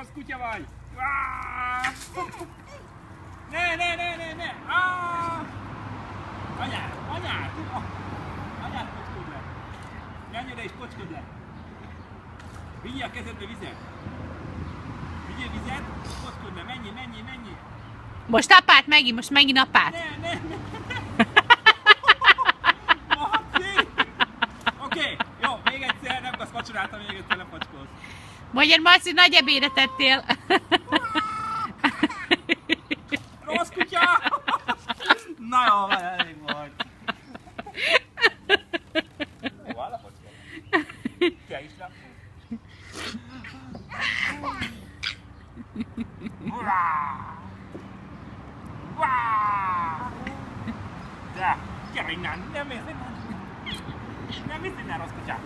Rossz kutya vagy! Ne! Anyád! Anyád pocskod le! Menj oda és pocskod le! Vigyél a kezedbe vizet! Vigyél vizet, pocskod le! Menjél! Most apát megint, most megint apát. Ne! Marci! Oké, jó, még egyszer, nem kapsz vacsorát, még egyszer lepacsolsz. Magyar Marci, nagy ebédet ettél. Rossz kutya! Na jó, elég volt. Jó, lepacsolsz. Te is lepacsolsz. De, gyere innen, nem mész innen. Nem mész innen, rossz kutyák.